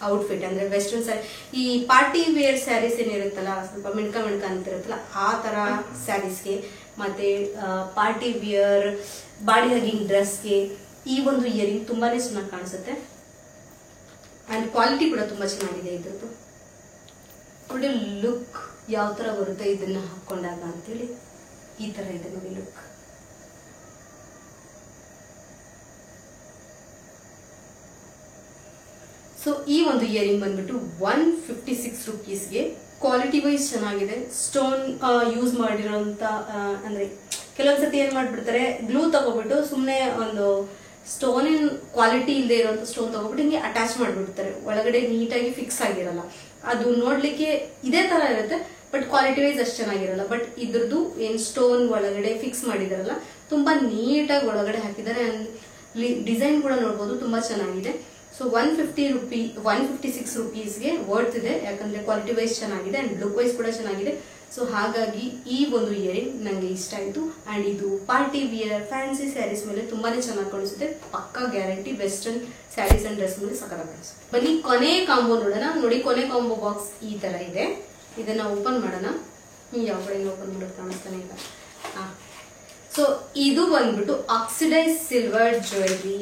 outfit ಅಂದ್ರೆ ವೆಸ್ಟರ್ನ್ ಸ್ಯಾರಿ, ಈ ಪಾರ್ಟಿ ವೇರ್ ಸ್ಯಾರೀಸ್ ಏನಿರುತ್ತಲ್ಲ, ಸ್ವಲ್ಪ ಮಿಣ್ಕ ಅಂತಿರುತ್ತಲ್ಲ, ಆ ತರ ಸ್ಯಾರೀಸ್ಗೆ ಮತ್ತೆ ಪಾರ್ಟಿ ವಿಯರ್ ಬಾಡಿ ಹಗಿಂಗ್ ಡ್ರೆಸ್ಗೆ ಈ ಒಂದು ಇಯರಿಂಗ್ ತುಂಬಾನೇ ಚೆನ್ನಾಗಿ ಕಾಣಿಸುತ್ತೆ. ಅಂಡ್ ಕ್ವಾಲಿಟಿ ಕೂಡ ತುಂಬಾ ಚೆನ್ನಾಗಿದೆ ಇದ್ರದ್ದು. ನೋಡಿ ಲುಕ್ ಯಾವ ತರ ಬರುತ್ತೆ ಇದನ್ನ ಹಾಕೊಂಡಾಗ ಅಂತೇಳಿ. ಈ ತರ ಇದೆ ನೋಡಿ ಲುಕ್. ಸೊ ಈ ಒಂದು ಇಯರಿಂಗ್ ಬಂದ್ಬಿಟ್ಟು 156 rupeesಗೆ ಕ್ವಾಲಿಟಿ ವೈಸ್ ಚೆನ್ನಾಗಿದೆ. ಸ್ಟೋನ್ ಯೂಸ್ ಮಾಡಿರೋಂತ ಅಂದ್ರೆ ಕೆಲವೊಂದ್ಸತಿ ಏನ್ ಮಾಡ್ಬಿಡ್ತಾರೆ, ಗ್ಲೂ ತಗೋಬಿಟ್ಟು ಸುಮ್ನೆ ಒಂದು ಸ್ಟೋನಿನ ಕ್ವಾಲಿಟಿ ಇಲ್ಲದೆ ಇರುವಂತ ಸ್ಟೋನ್ ತಗೋಬಿಟ್ಟು ಹಿಂಗೆ ಅಟ್ಯಾಚ್ ಮಾಡ್ಬಿಡ್ತಾರೆ, ಒಳಗಡೆ ನೀಟಾಗಿ ಫಿಕ್ಸ್ ಆಗಿರಲ್ಲ. ಅದು ನೋಡ್ಲಿಕ್ಕೆ ಇದೇ ತರ ಇರುತ್ತೆ, ಬಟ್ ಕ್ವಾಲಿಟಿ ವೈಸ್ ಅಷ್ಟು ಚೆನ್ನಾಗಿರಲ್ಲ. ಬಟ್ ಇದ್ರದ್ದು ಏನ್ ಸ್ಟೋನ್ ಒಳಗಡೆ ಫಿಕ್ಸ್ ಮಾಡಿದಾರಲ್ಲ, ತುಂಬಾ ನೀಟಾಗಿ ಒಳಗಡೆ ಹಾಕಿದ್ದಾರೆ. ಡಿಸೈನ್ ಕೂಡ ನೋಡ್ಬೋದು, ತುಂಬಾ ಚೆನ್ನಾಗಿದೆ. ಸೊ 156 rupeesಗೆ ವರ್ತ್ ಇದೆ, ಯಾಕಂದ್ರೆ ಕ್ವಾಲಿಟಿ ವೈಸ್ ಚೆನ್ನಾಗಿದೆ ಅಂಡ್ ಲುಕ್ ವೈಸ್ ಕೂಡ ಚೆನ್ನಾಗಿದೆ. ಸೊ ಹಾಗಾಗಿ ಈ ಒಂದು ಇಯರಿಂಗ್ ನಂಗೆ ಇಷ್ಟ ಆಯ್ತು. ಅಂಡ್ ಇದು ಪಾರ್ಟಿ ವಿಯರ್ ಫ್ಯಾನ್ಸಿ ಸ್ಯಾರೀಸ್ ಮೇಲೆ ತುಂಬಾನೇ ಚೆನ್ನಾಗಿ ಕಾಣಿಸುತ್ತೆ. ಪಕ್ಕಾ guarantee western sarees and dress ಮೇಲೆ ಸಕ್ಕತ್ತಾಗಿ ಕಾಣಿಸುತ್ತೆ. ಬನ್ನಿ ಕೊನೆ ಕಾಂಬೋ ನೋಡೋಣ. ನೋಡಿ ಕೊನೆ ಕಾಂಬೋ ಬಾಕ್ಸ್ ಈ ತರ ಇದೆ. ಇದನ್ನ ಓಪನ್ ಮಾಡೋಣ. ಯಾವ ಕಡೆ ಓಪನ್ ಮಾಡೋದು ಕಾಣಿಸ್ತಾನೆ ಇಲ್ಲ. ಸೊ ಇದು ಬಂದ್ಬಿಟ್ಟು oxidise silver jewellery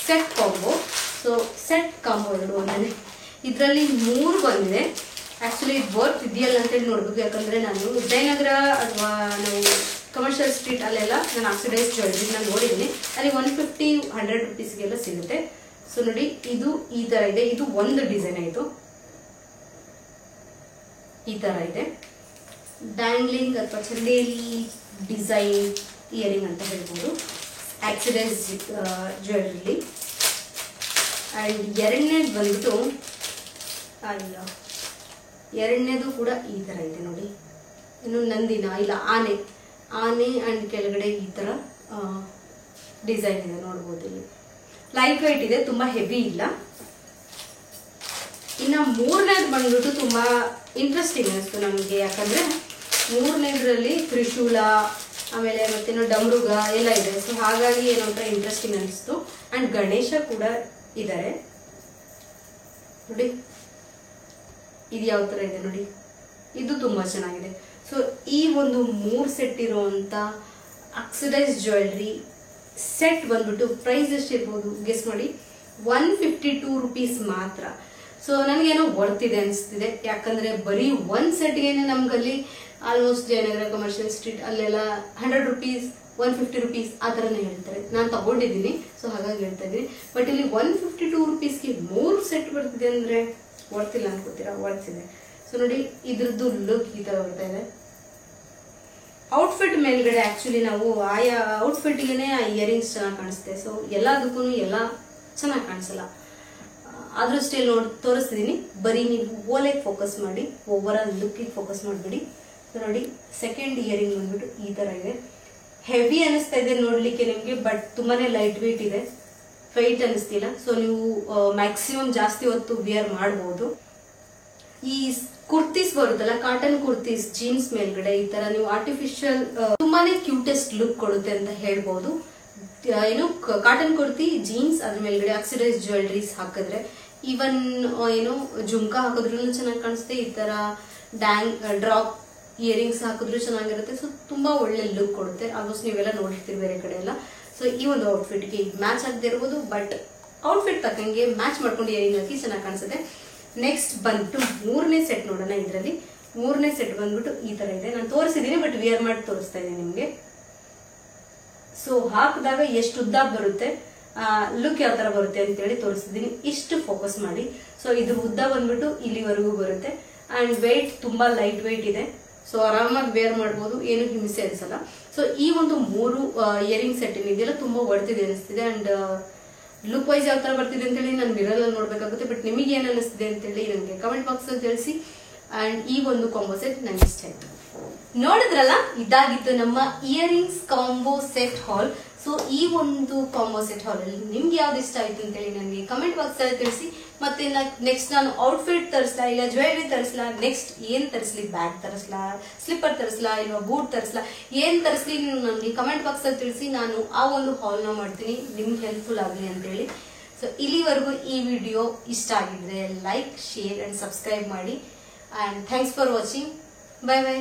set combo. So set combo ಎರಡು ಒಂದೇ. ಇದರಲ್ಲಿ 3 ಬಂದಿದೆ. ಆಕ್ಚುಲಿ ವರ್ತ್ ಇದೆಯಲ್ಲ ಅಂತೇಳಿ ನೋಡ್ಬೇಕು, ಯಾಕಂದ್ರೆ ನಾನು ಜಯನಗರ ಅಥವಾ ನಾವು ಕಮರ್ಷಿಯಲ್ ಸ್ಟ್ರೀಟ್ ಅಲ್ಲೆಲ್ಲ ನಾನು ಆಕ್ಸಿಡೈಸ್ ಜ್ಯುವೆಲ್ರಿ ನಾನು ನೋಡಿದ್ದೀನಿ. ಅಲ್ಲಿ 150-100 rupeesಗೆಲ್ಲ ಸಿಗುತ್ತೆ. ಸೊ ನೋಡಿ ಇದು ಈ ತರ ಇದೆ. ಇದು ಒಂದು ಡಿಸೈನ್ ಆಯ್ತು, ಈ ತರ ಇದೆ. ಡ್ಯಾಂಗ್ಲಿಂಗ್ ಅಥವಾ ಚಂದೇಲಿ ಡಿಸೈನ್ ಇಯರಿಂಗ್ ಅಂತ ಹೇಳ್ಬೋದು ಆಕ್ಸಿಡೈಸ್ ಜ್ಯುವೆಲ್ರಿ. ಅಂಡ್ ಎರಡನೇದು ಬಂದ್ಬಿಟ್ಟು ಎರಡನೇದು ಕೂಡ ಈ ತರ ಇದೆ ನೋಡಿ. ಇನ್ನು ನಂದಿನ ಇಲ್ಲ ಆನೆ ಅಂಡ್ ಕೆಳಗಡೆ ಈ ತರ ಡಿಸೈನ್ ಇದೆ ನೋಡ್ಬೋದು. ಇಲ್ಲಿ ಲೈಟ್ ವೈಟ್ ಇದೆ, ತುಂಬಾ ಹೆವಿ ಇಲ್ಲ. ಇನ್ನ ಮೂರನೇದು ಬಂದ್ಬಿಟ್ಟು ತುಂಬಾ ಇಂಟ್ರೆಸ್ಟಿಂಗ್ ಅನಿಸ್ತು ನಮಗೆ, ಯಾಕಂದ್ರೆ ಮೂರನೇದ್ರಲ್ಲಿ ತ್ರಿಶೂಲ ಆಮೇಲೆ ಮತ್ತೇನೋ ಡಮರುಗ ಎಲ್ಲ ಇದೆ. ಸೊ ಹಾಗಾಗಿ ಏನೋ ಒಂಥರ ಇಂಟ್ರೆಸ್ಟಿಂಗ್ ಅನಿಸ್ತು. ಅಂಡ್ ಗಣೇಶ ಕೂಡ ಇದ್ದಾರೆ ನೋಡಿ. ಇದು ಯಾವ ತರ ಇದೆ ನೋಡಿ, ಇದು ತುಂಬಾ ಚೆನ್ನಾಗಿದೆ. ಸೊ ಈ ಒಂದು 3 ಸೆಟ್ ಇರುವಂತ ಆಕ್ಸಿಡೈಸ್ ಜ್ಯುವೆಲ್ರಿ ಸೆಟ್ ಬಂದ್ಬಿಟ್ಟು ಪ್ರೈಸ್ ಎಷ್ಟಿರ್ಬೋದು ಗೆಸ್ ಮಾಡಿ. 152 rupees ಮಾತ್ರ. ಸೊ ನನಗೇನೋ ವರ್ತಿದೆ ಅನಿಸ್ತಿದೆ, ಯಾಕಂದ್ರೆ ಬರೀ ಒಂದ್ ಸೆಟ್ಗೆನೆ ನಮ್ಗಲ್ಲಿ ಆಲ್ಮೋಸ್ಟ್ ಜಯನಗರ ಕಮರ್ಷಿಯಲ್ ಸ್ಟ್ರೀಟ್ ಅಲ್ಲೆಲ್ಲ 100 rupees 150 rupees ಆ ತರನೇ ಹೇಳ್ತಾರೆ. ನಾನು ತಗೊಂಡಿದ್ದೀನಿ, ಸೊ ಹಾಗಾಗಿ ಹೇಳ್ತಾ ಇದ್ದೀನಿ. ಬಟ್ ಇಲ್ಲಿ 152 rupeesಗೆ 3 ಸೆಟ್ ಬರ್ತಿದೆ ಅಂದ್ರೆ ವರ್ತಿಲ್ಲ ಅನ್ಕೋತೀರಾ, ವರ್ತಿದೆ. ಸೊ ನೋಡಿ ಇದ್ರದ್ದು ಲುಕ್ ಈ ತರ ಬರ್ತಾ ಇದೆ. ಔಟ್ಫಿಟ್ ಮೇಲ್ಗಡೆ ಆಕ್ಚುಲಿ ನಾವು ಆಯಾ ಔಟ್ಫಿಟ್ ಗೆನೆ ಆ ಇಯರಿಂಗ್ಸ್ ಚೆನ್ನಾಗಿ ಕಾಣಿಸುತ್ತೆ. ಸೊ ಎಲ್ಲದಕ್ಕೂ ಎಲ್ಲ ಚೆನ್ನಾಗಿ ಕಾಣಿಸಲ್ಲ, ಆದ್ರೂ ಸ್ಟಿಲ್ ತೋರಿಸ್ತಿದೀನಿ. ಬರೀ ನೀವು ಓಲೆಗೆ ಫೋಕಸ್ ಮಾಡಿ, ಓವರ್ ಆಲ್ ಲುಕ್ಗೆ ಫೋಕಸ್ ಮಾಡ್ಬಿಡಿ. ಸೊ ನೋಡಿ ಸೆಕೆಂಡ್ ಇಯರಿಂಗ್ ಬಂದ್ಬಿಟ್ಟು ಈ ತರ ಇದೆ. ಹೆವಿ ಅನಿಸ್ತಾ ಇದೆ ನೋಡ್ಲಿಕ್ಕೆ ನಿಮ್ಗೆ, ಬಟ್ ತುಂಬಾನೇ ಲೈಟ್ ವೇಟ್ ಇದೆ, ಫೈಟ್ ಅನಿಸ್ತಿಲ್ಲ. ಸೊ ನೀವು ಮ್ಯಾಕ್ಸಿಮಮ್ ಜಾಸ್ತಿ ಹೊತ್ತು ವಿಯರ್ ಮಾಡಬಹುದು. ಈ ಕುರ್ತೀಸ್ ಬರುತ್ತಲ್ಲ, ಕಾಟನ್ ಕುರ್ತೀಸ್ ಜೀನ್ಸ್ ಮೇಲ್ಗಡೆ ಈ ತರ ನೀವು ಆರ್ಟಿಫಿಷಿಯಲ್ ತುಂಬಾನೇ ಕ್ಯೂಟೆಸ್ಟ್ ಲುಕ್ ಕೊಡುತ್ತೆ ಅಂತ ಹೇಳ್ಬಹುದು. ಏನು ಕಾಟನ್ ಕುರ್ತಿ ಜೀನ್ಸ್ ಅದ್ರ ಮೇಲ್ಗಡೆ ಆಕ್ಸಿಡೈಸ್ ಜ್ಯುವೆಲ್ರೀಸ್ ಹಾಕಿದ್ರೆ, ಈವನ್ ಏನು ಜುಮ್ಕಾ ಹಾಕಿದ್ರು ಚೆನ್ನಾಗಿ ಕಾಣಿಸುತ್ತೆ. ಈ ತರ ಡ್ರಾಪ್ ಇಯರಿಂಗ್ಸ್ ಹಾಕಿದ್ರು ಚೆನ್ನಾಗಿರುತ್ತೆ. ಸೊ ತುಂಬಾ ಒಳ್ಳೆ ಲುಕ್ ಕೊಡುತ್ತೆ. ಆಲ್ಮೋಸ್ಟ್ ನೀವೆಲ್ಲ ನೋಡಿರ್ತೀರಿ ಬೇರೆ ಕಡೆ ಎಲ್ಲ. ಸೊ ಈ ಒಂದು ಔಟ್ಫಿಟ್ಗೆ ಮ್ಯಾಚ್ ಆಗದೆ ಇರಬಹುದು, ಬಟ್ ಔಟ್ಫಿಟ್ ತಕ್ಕಂಗೆ ಮ್ಯಾಚ್ ಮಾಡ್ಕೊಂಡು ಇಯರಿಂಗ್ ಹಾಕಿ ಚೆನ್ನಾಗಿ ಕಾಣಿಸುತ್ತೆ. ನೆಕ್ಸ್ಟ್ ಬಂದ್ಬಿಟ್ಟು 3ನೇ ಸೆಟ್ ನೋಡೋಣ. ಇದರಲ್ಲಿ 3ನೇ ಸೆಟ್ ಬಂದ್ಬಿಟ್ಟು ಈ ತರ ಇದೆ. ನಾನು ತೋರಿಸಿದೀನಿ, ಬಟ್ ವಿಯರ್ ಮಾಡಿ ತೋರಿಸ್ತಾ ಇದ್ದೀನಿ ನಿಮ್ಗೆ. ಸೊ ಹಾಕಿದಾಗ ಎಷ್ಟು ಉದ್ದ ಬರುತ್ತೆ, ಲುಕ್ ಯಾವ ತರ ಬರುತ್ತೆ ಅಂತ ಹೇಳಿ ತೋರಿಸಿದೀನಿ. ಇಷ್ಟು ಫೋಕಸ್ ಮಾಡಿ. ಸೊ ಇದ್ರ ಉದ್ದ ಬಂದ್ಬಿಟ್ಟು ಇಲ್ಲಿವರೆಗೂ ಬರುತ್ತೆ. ಅಂಡ್ ವೇಟ್ ತುಂಬಾ ಲೈಟ್ ವೇಟ್ ಇದೆ. ಸೊ ಆರಾಮಾಗಿ ವೇರ್ ಮಾಡಬಹುದು, ಏನು ಹಿಂಸೆ ಅನಿಸಲ್ಲ. ಸೊ ಈ ಒಂದು 3 ಇಯರಿಂಗ್ ಸೆಟ್ ಏನಿದೆಯಲ್ಲ ತುಂಬಾ ವರ್ತಿದೆ ಅನಿಸ್ತಿದೆ. ಅಂಡ್ ಲುಕ್ ವೈಸ್ ಯಾವ ತರ ಬರ್ತಿದೆ ಅಂತ ಹೇಳಿ ನಾನು ಮಿರರ್ ಅಲ್ಲಿ ನೋಡ್ಬೇಕಾಗುತ್ತೆ. ಬಟ್ ನಿಮಗೆ ಏನ್ ಅನಿಸ್ತಿದೆ ಅಂತ ಹೇಳಿ ನನಗೆ ಕಮೆಂಟ್ ಬಾಕ್ಸ್ ಅಲ್ಲಿ ತಿಳಿಸಿ. ಅಂಡ್ ಈ ಒಂದು ಕಾಂಬೋ ಸೆಟ್ ನಂಗೆ ಇಷ್ಟ ಆಯ್ತು. ನೋಡಿದ್ರಲ್ಲ, ಇದಾಗಿತ್ತು ನಮ್ಮ ಇಯರಿಂಗ್ಸ್ ಕಾಂಬೋ ಸೆಟ್ ಹಾಲ್. ಸೊ ಈ ಒಂದು ಕಾಂಬೋ ಸೆಟ್ ಹಾಲ್ ಅಲ್ಲಿ ನಿಮ್ಗೆ ಯಾವ್ದು ಇಷ್ಟ ಆಯ್ತು ಅಂತ ಹೇಳಿ ನನಗೆ ಕಮೆಂಟ್ ಬಾಕ್ಸ್ ಅಲ್ಲಿ ತಿಳಿಸಿ. ಮತ್ತೆ ನೆಕ್ಸ್ಟ್ ನಾನು ಔಟ್ಫಿಟ್ ತರಿಸ್ಲಾ, ಇಲ್ಲ ಜ್ಯುವೆಲ್ರಿ ತರಿಸ್ಲಾ, ನೆಕ್ಸ್ಟ್ ಏನ್ ತರಿಸ್ಲಿ, ಬ್ಯಾಗ್ ತರಿಸ್ಲಾ, ಸ್ಲಿಪ್ಪರ್ ತರಿಸ್ಲಾ, ಇಲ್ವಾ ಬೂಟ್ ತರಿಸ್ಲಾ, ಏನ್ ತರಿಸ್ಲಿ ನೀವು ನನಗೆ ಕಮೆಂಟ್ ಬಾಕ್ಸ್ ಅಲ್ಲಿ ತಿಳಿಸಿ. ನಾನು ಆ ಒಂದು ಹಾಲ್ ನ ಮಾಡ್ತೀನಿ, ನಿಮ್ಗೆ ಹೆಲ್ಪ್ಫುಲ್ ಆಗಲಿ ಅಂತ ಹೇಳಿ. ಸೊ ಇಲ್ಲಿವರೆಗೂ ಈ ವಿಡಿಯೋ ಇಷ್ಟ ಆಗಿದ್ರೆ ಲೈಕ್, ಶೇರ್ ಅಂಡ್ ಸಬ್ಸ್ಕ್ರೈಬ್ ಮಾಡಿ. And thanks for watching. Bye bye.